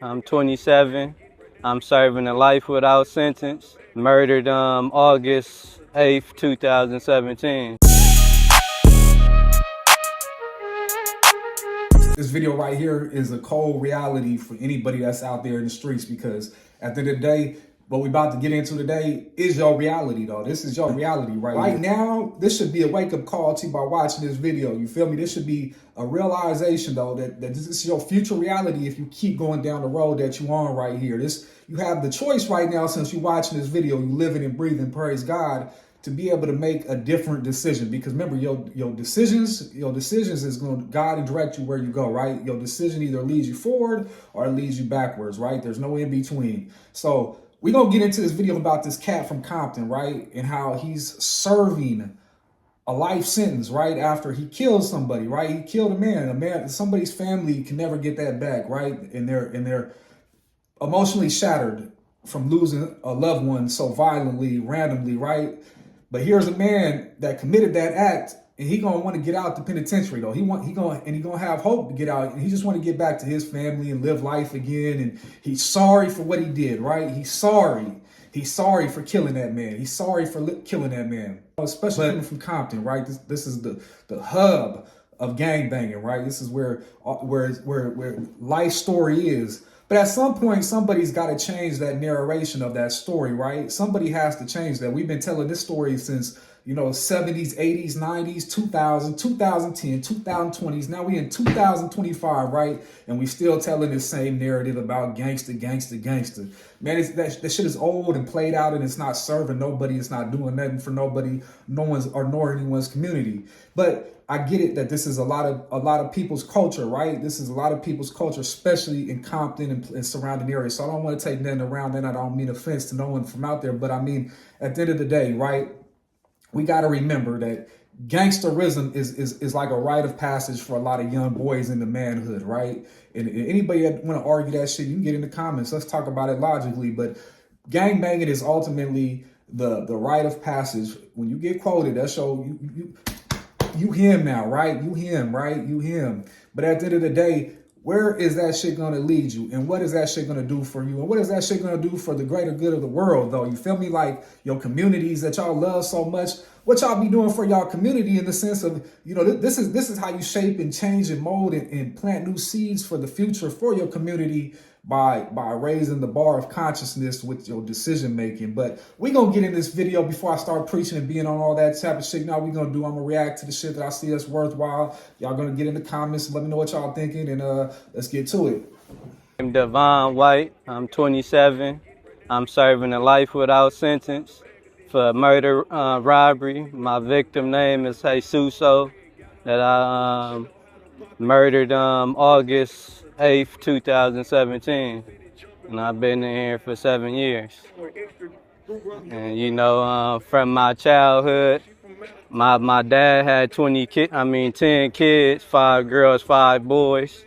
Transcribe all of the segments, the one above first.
I'm 27. I'm serving a life without sentence. Murdered August 8th, 2017. This video right here is a cold reality for anybody that's out there in the streets, because at the end of the day, what we about to get into today is your reality, though. This is your reality right now. This should be a wake-up call to you by watching this video. You feel me? This should be a realization, though, that this is your future reality if you keep going down the road that you on right here. You have the choice right now, since you're watching this video, you living and breathing, praise God, to be able to make a different decision. Because remember, your decisions is going to guide and direct you where you go, right? Your decision either leads you forward or it leads you backwards, right? There's no in between. So we're going to get into this video about this cat from Compton, right? And how he's serving a life sentence right after he killed somebody, right? He killed a man. Somebody's family can never get that back, right? And they're emotionally shattered from losing a loved one so violently, randomly, right? But here's a man that committed that act, and he gonna want to get out the penitentiary, though. He gonna have hope to get out, and he just want to get back to his family and live life again. And he's sorry for what he did, right? He's sorry. He's sorry for killing that man. He's sorry for killing that man, especially coming from Compton, right? This is the hub of gangbanging, right? This is where life story is. But at some point, somebody's got to change that narration of that story, right? Somebody has to change that. We've been telling this story since, 70s, 80s, 90s, 2000, 2010, 2020s. Now we in 2025, right? And we still telling the same narrative about gangster. Man, that shit is old and played out, and it's not serving nobody. It's not doing nothing for nobody, nor anyone's community. But I get it that this is a lot of people's culture, right? This is a lot of people's culture, especially in Compton and surrounding areas. So I don't want to take nothing around that. I don't mean offense to no one from out there, but I mean, at the end of the day, right? We got to remember that gangsterism is like a rite of passage for a lot of young boys into manhood, right? And anybody that want to argue that shit, you can get in the comments. Let's talk about it logically. But gangbanging is ultimately the rite of passage. When you get quoted, that's you him now, right? You him, right? You him. But at the end of the day, where is that shit going to lead you? And what is that shit going to do for you? And what is that shit going to do for the greater good of the world, though? You feel me? Like your communities that y'all love so much, what y'all be doing for y'all community in the sense of, this is how you shape and change and mold and plant new seeds for the future for your community by raising the bar of consciousness with your decision making. But we gonna get in this video before I start preaching and being on all that type of shit. Now we gonna do, I'm gonna react to the shit that I see that's worthwhile. Y'all gonna get in the comments and let me know what y'all thinking, and let's get to it. I'm Devon White. I'm 27. I'm serving a life without sentence for murder, robbery. My victim name is Jesuso, that I murdered August 8th, 2017. And I've been in here for 7 years. And from my childhood, my dad had 10 kids, 5 girls, 5 boys.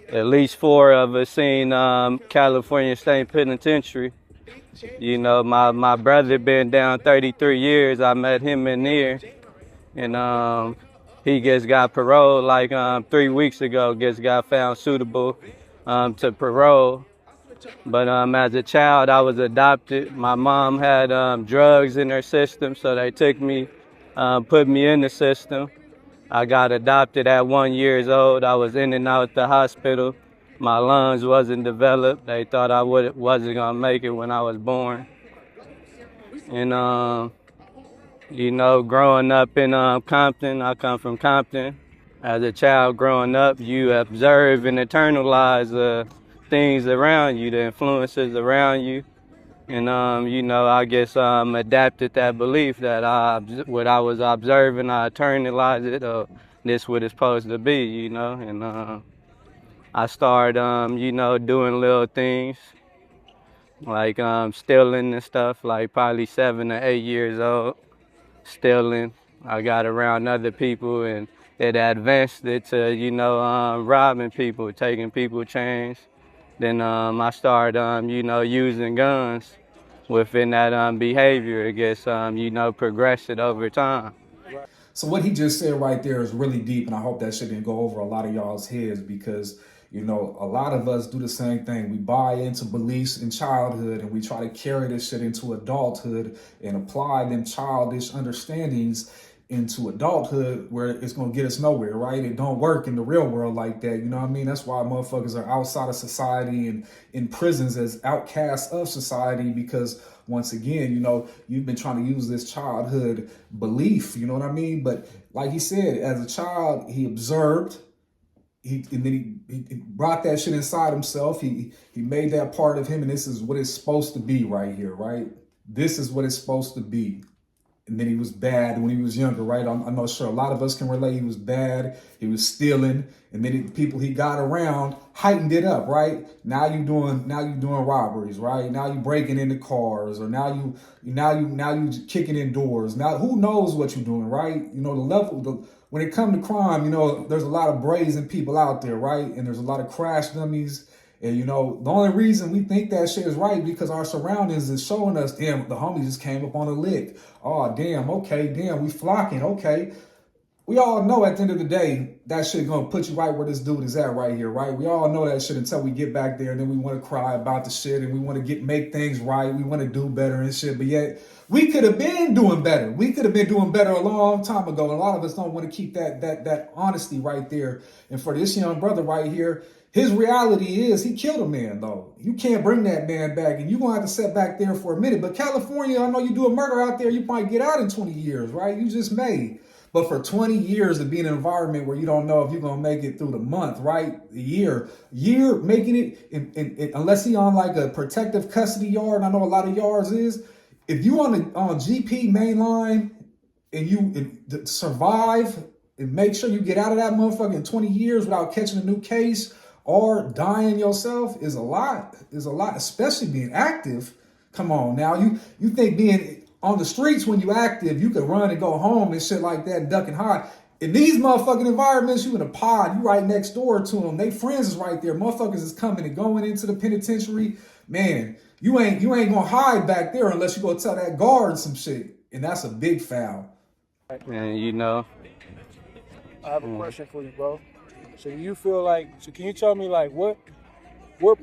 At least 4 of us seen California State Penitentiary. My brother been down 33 years. I met him in there, and he just got parole like 3 weeks ago. Just got found suitable to parole. But as a child, I was adopted. My mom had drugs in her system, so they took me, put me in the system. I got adopted at 1 year old. I was in and out the hospital. My lungs wasn't developed. They thought I wasn't gonna make it when I was born. And growing up in Compton, I come from Compton. As a child growing up, you observe and internalize things around you, the influences around you. And, I guess adapted that belief that what I was observing, I internalized it, or this what it's supposed to be, And I started, doing little things, like stealing and stuff, like probably 7 or 8 years old, stealing. I got around other people, and it advanced it to, robbing people, taking people's chains. Then I started, using guns within that behavior. It gets, progressed it over time. So what he just said right there is really deep, and I hope that shit didn't go over a lot of y'all's heads, because You know, a lot of us do the same thing. We buy into beliefs in childhood and we try to carry this shit into adulthood and apply them childish understandings into adulthood where it's gonna get us nowhere, right? It don't work in the real world like that. You know what I mean? That's why motherfuckers are outside of society and in prisons as outcasts of society because once again, you know, you've been trying to use this childhood belief, you know what I mean? But like he said, as a child, he observed, and then he brought that shit inside himself. He made that part of him, and this is what it's supposed to be right here, right? This is what it's supposed to be. And then he was bad when he was younger, right? I'm not sure a lot of us can relate. He was bad. He was stealing, and then the people he got around heightened it up, right? Now you doing robberies, right? Now you breaking into cars, or now you kicking in doors. Now who knows what you're doing, right? You know when it comes to crime, you know there's a lot of brazen people out there, right? And there's a lot of crash dummies. And you know, the only reason we think that shit is right because our surroundings is showing us, damn, the homie just came up on a lick. Oh, damn, okay, damn, we flocking, okay. We all know at the end of the day, that shit gonna put you right where this dude is at right here, right? We all know that shit until we get back there and then we wanna cry about the shit and we wanna make things right. We wanna do better and shit, but yet we could have been doing better. We could have been doing better a long time ago. And a lot of us don't want to keep that honesty right there. And for this young brother right here, his reality is he killed a man, though. You can't bring that man back, and you're going to have to sit back there for a minute. But California, I know you do a murder out there, you might get out in 20 years, right? You just may. But for 20 years to be in an environment where you don't know if you're going to make it through the month, right? The year making it, unless he on like a protective custody yard, and I know a lot of yards is, if you on GP main line and you survive and make sure you get out of that motherfucker in 20 years without catching a new case, or dying yourself is a lot, especially being active. Come on now, you think being on the streets when you active, you could run and go home and shit like that and duck and hide. In these motherfucking environments, you in a pod, you right next door to them. They friends is right there. Motherfuckers is coming and going into the penitentiary. Man, you ain't gonna hide back there unless you go tell that guard some shit. And that's a big foul. And you know, I have a question for you, bro. So you feel like, so can you tell me like what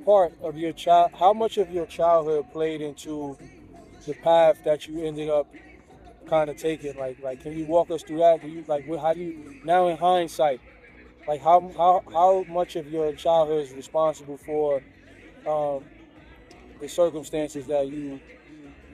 part of your how much of your childhood played into the path that you ended up kind of taking? Like can you walk us through that? How do you, now in hindsight, like how much of your childhood is responsible for the circumstances that you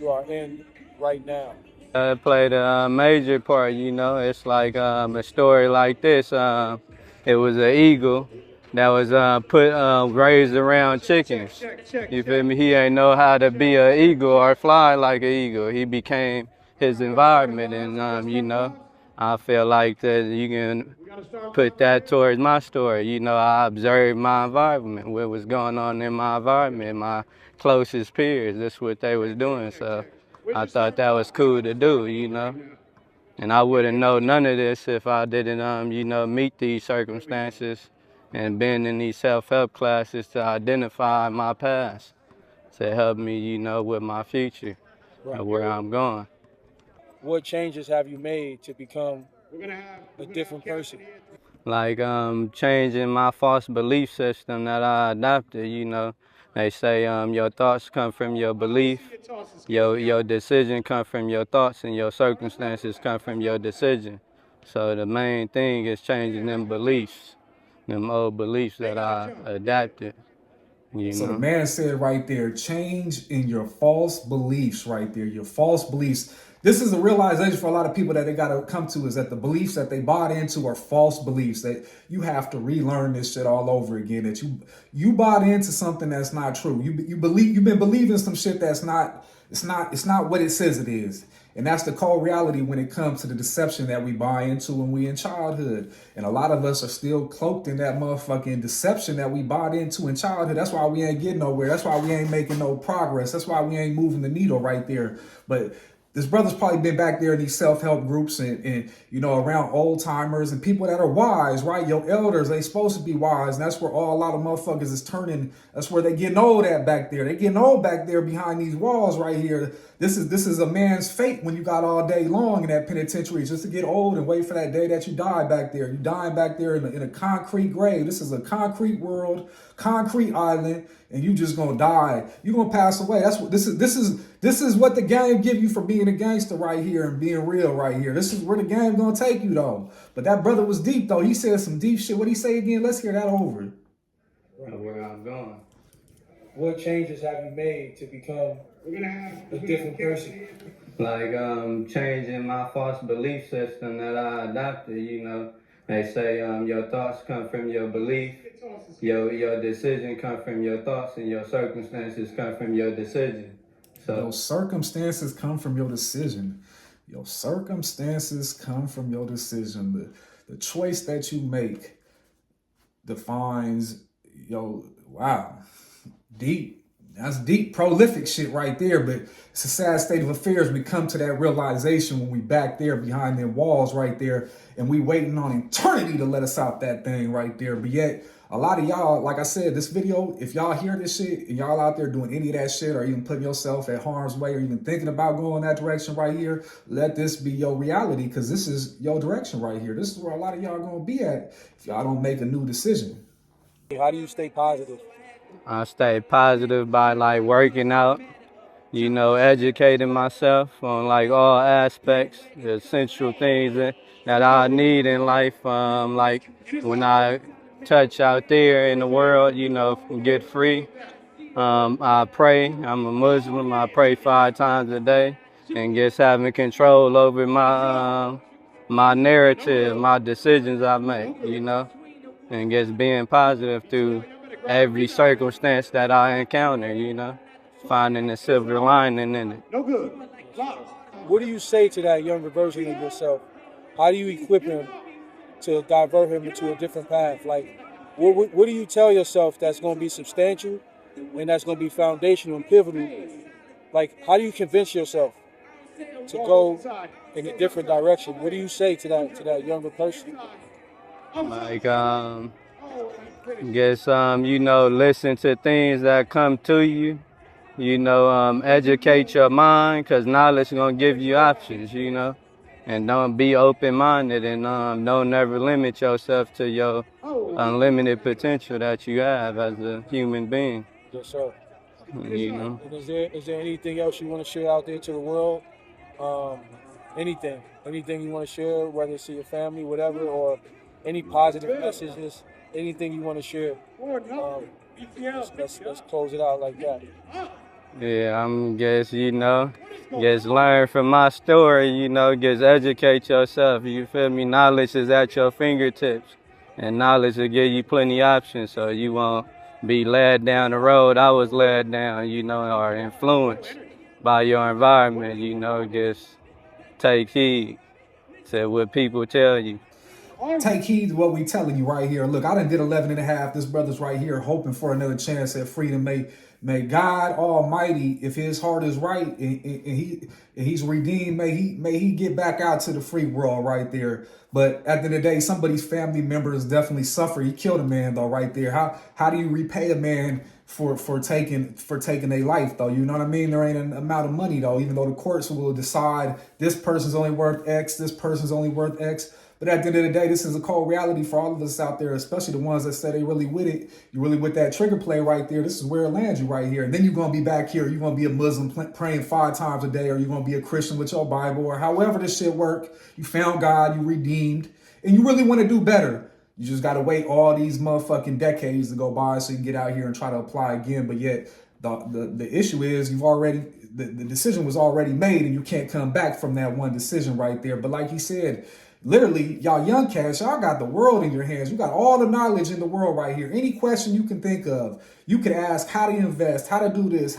are in right now? it played a major part, you know. It's like a story like this. It was an eagle that was raised around chickens. You feel me? He ain't know how to be an eagle or fly like an eagle. He became his environment, and you know, I feel like that you can put that towards my story. You know, I observed my environment, what was going on in my environment, my closest peers. That's what they was doing. So I thought that was cool to do, you know. And I wouldn't know none of this if I didn't, you know, meet these circumstances and been in these self-help classes to identify my past, to help me, you know, with my future and where I'm going. What changes have you made to become a different person? Like changing my false belief system that I adopted, you know. They say your thoughts come from your belief, your decision come from your thoughts, and your circumstances come from your decision. So the main thing is changing them beliefs, them old beliefs that I adapted, you So the know. man said right there, change in your false beliefs right there, your false beliefs. This is a realization for a lot of people that they got to come to, is that the beliefs that they bought into are false beliefs, that you have to relearn this shit all over again, that you bought into something that's not true. You've been believing some shit that's not, it's not what it says it is. And that's the cold reality when it comes to the deception that we buy into when we in childhood. And a lot of us are still cloaked in that motherfucking deception that we bought into in childhood. That's why we ain't getting nowhere. That's why we ain't making no progress. That's why we ain't moving the needle right there. But This brother's probably been back there in these self-help groups and you know, around old timers and people that are wise, right? Your elders, they supposed to be wise. And that's where a lot of motherfuckers is turning. That's where they getting old at back there. They getting old back there behind these walls right here. This is a man's fate when you got all day long in that penitentiary, just to get old and wait for that day that you die back there. You dying back there in a concrete grave. This is a concrete world, concrete island, and you just gonna die. You gonna pass away. That's what this is what the game give you for being a gangster right here and being real right here. This is where the game gonna take you though. But that brother was deep though. He said some deep shit. What'd he say again? Let's hear that over. Where I'm going. What changes have you made to become a different person? Like changing my false belief system that I adopted, you know. They say your thoughts come from your belief, your decision come from your thoughts, and your circumstances come from your decision. So your circumstances come from your decision. Your circumstances come from your decision. The choice that you make defines wow. Deep. That's deep, prolific shit right there. But it's a sad state of affairs. We come to that realization when we back there behind them walls right there, and we waiting on eternity to let us out that thing right there. But yet, a lot of y'all, like I said, this video, if y'all hear this shit and y'all out there doing any of that shit or even putting yourself at harm's way or even thinking about going that direction right here, let this be your reality, because this is your direction right here. This is where a lot of y'all gonna be at if y'all don't make a new decision. How do you stay positive? I stay positive by like working out, you know, educating myself on like all aspects, the essential things that I need in life. Like when I touch out there in the world, you know, get free. I pray. I'm a Muslim. I pray 5 times a day, and just having control over my narrative, my decisions I make, you know, and just being positive through every circumstance that I encounter, you know, finding the silver lining in it. No good. What do you say to that younger version of yourself? How do you equip him to divert him into a different path? Like, what do you tell yourself that's going to be substantial and that's going to be foundational and pivotal? Like, how do you convince yourself to go in a different direction? What do you say to that younger person? Like, guess, you know, listen to things that come to you, you know, educate your mind, because knowledge is going to give you options, you know, and don't be open-minded, and don't ever limit yourself to your unlimited potential that you have as a human being. Yes, sir. You know. And is there anything else you want to share out there to the world? Anything you want to share, whether it's to your family, whatever, or any positive messages, anything you want to share? Let's close it out like that. Yeah, I'm guess, you know, just learn from my story, you know, just educate yourself, you feel me? Knowledge is at your fingertips, and knowledge will give you plenty of options, so you won't be led down the road I was led down, you know, or influenced by your environment, you know. Just take heed to what people tell you. Take heed to what we telling you right here. Look, I done did 11 and a half. This brother's right here hoping for another chance at freedom. May God Almighty, if his heart is right and he's redeemed, may he get back out to the free world right there. But at the end of the day, somebody's family members definitely suffer. He killed a man though right there. How do you repay a man for taking a life though? You know what I mean? There ain't an amount of money though, even though the courts will decide this person's only worth X, this person's only worth X. But at the end of the day, this is a cold reality for all of us out there, especially the ones that say they really with it. You really with that trigger play right there. This is where it lands you right here. And then you're going to be back here. You're going to be a Muslim praying 5 times a day, or you're going to be a Christian with your Bible, or however this shit work. You found God, you redeemed, and you really want to do better. You just got to wait all these motherfucking decades to go by so you can get out here and try to apply again. But yet the issue is the decision was already made, and you can't come back from that one decision right there. But like he said, literally, y'all young cats, y'all got the world in your hands. You got all the knowledge in the world right here. Any question you can think of, you can ask how to invest, how to do this,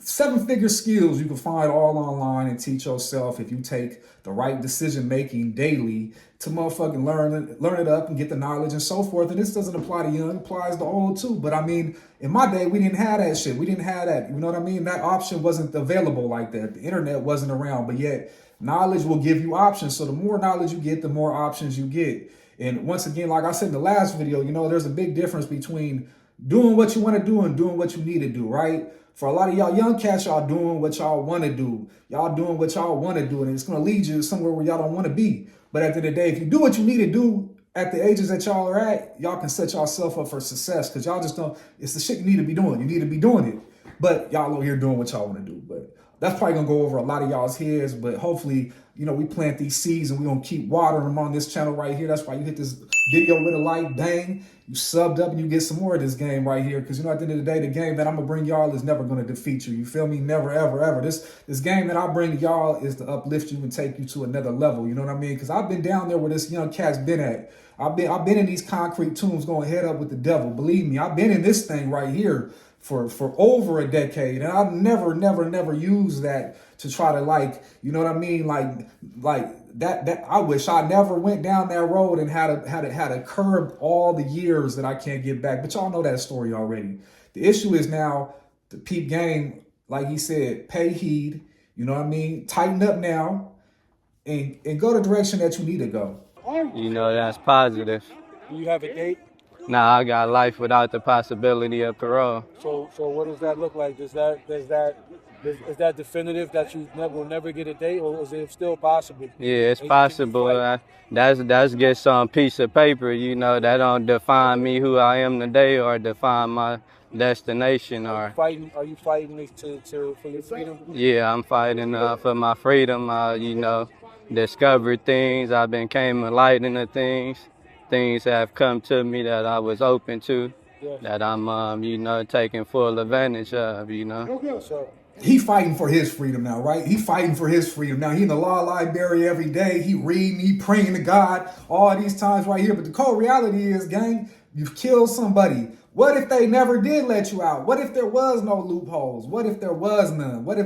Seven-figure skills you can find all online and teach yourself if you take the right decision-making daily to motherfucking learn it up and get the knowledge and so forth. And this doesn't apply to young, it applies to old too. But I mean, in my day, we didn't have that shit. We didn't have that. You know what I mean? That option wasn't available like that. The internet wasn't around, but yet knowledge will give you options. So the more knowledge you get, the more options you get. And once again, like I said in the last video, you know, there's a big difference between doing what you want to do and doing what you need to do, right? For a lot of y'all young cats, y'all doing what y'all want to do. Y'all doing what y'all want to do, and it's going to lead you somewhere where y'all don't want to be. But at the end of the day, if you do what you need to do at the ages that y'all are at, y'all can set yourself up for success because y'all just don't, it's the shit you need to be doing. You need to be doing it. But y'all over here doing what y'all want to do. But that's probably going to go over a lot of y'all's heads. But hopefully, you know, we plant these seeds and we're going to keep watering them on this channel right here. That's why you hit this video with a like, dang. You subbed up and you get some more of this game right here. Because, you know, at the end of the day, the game that I'm going to bring y'all is never going to defeat you. You feel me? Never, ever, ever. This game that I bring to y'all is to uplift you and take you to another level. You know what I mean? Because I've been down there where this young cat's been at. I've been in these concrete tombs going head up with the devil. Believe me, I've been in this thing right here for over a decade. And I've never used that to try to, like, you know what I mean? Like that I wish I never went down that road and had to curb all the years that I can't get back. But y'all know that story already. The issue is now the peep game, like he said, pay heed, you know what I mean? Tighten up now and go the direction that you need to go. You know, that's positive. Do you have a date? Nah, I got life without the possibility of parole. So what does that look like? Is that definitive that you will never get a date, or is it still possible? Yeah, it's possible. That's just some piece of paper, you know, that don't define me who I am today or define my destination. Are you fighting for your freedom? Yeah, I'm fighting for my freedom. You know, discover things. I've became enlightened to things. Things have come to me that I was open to, yes, that I'm, you know, taking full advantage of, you know. So, he fighting for his freedom now, right? He fighting for his freedom now. He in the law library every day. He reading, he praying to God all these times right here. But the cold reality is, gang, you've killed somebody. What if they never did let you out? What if there was no loopholes? What if there was none? What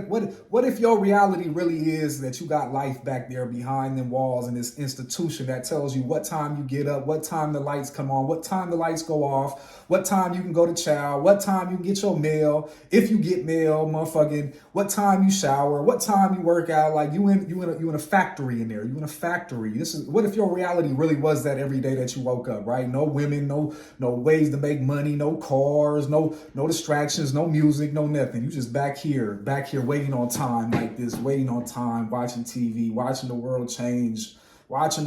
if your reality really is that you got life back there behind them walls in this institution that tells you what time you get up, what time the lights come on, what time the lights go off, what time you can go to chow, what time you get your mail, if you get mail, motherfucking, what time you shower, what time you work out. Like you in a factory in there. You in a factory. What if your reality really was that every day that you woke up, right? No women, no ways to make money, no cars, no distractions, no music, no nothing. You just back here waiting on time like this, waiting on time, watching TV, watching the world change, watching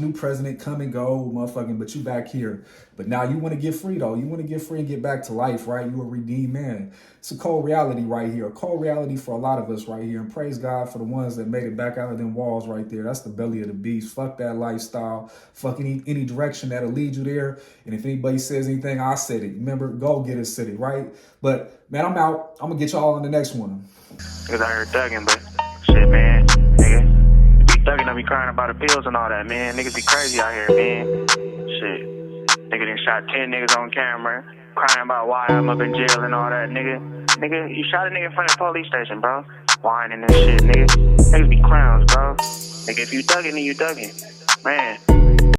new president come and go, motherfucking, but you back here. But now you want to get free though. You want to get free and get back to life, right? You a redeemed man. It's a cold reality right here. A cold reality for a lot of us right here. And praise God for the ones that made it back out of them walls right there. That's the belly of the beast. Fuck that lifestyle. Fuck any direction that'll lead you there. And if anybody says anything, I said it. Remember, go get it city, right? But man, I'm out. I'm gonna get y'all on the next one. Cause I heard thugging, but shit, man, nigga. Be thugging, I be crying about the pills and all that, man. Niggas be crazy out here, man. Shit. Nigga done shot 10 niggas on camera, crying about why I'm up in jail and all that, nigga. Nigga, you shot a nigga in front of the police station, bro. Whining and shit, nigga. Niggas be clowns, bro. Nigga, if you thugging, then you thugging. Man.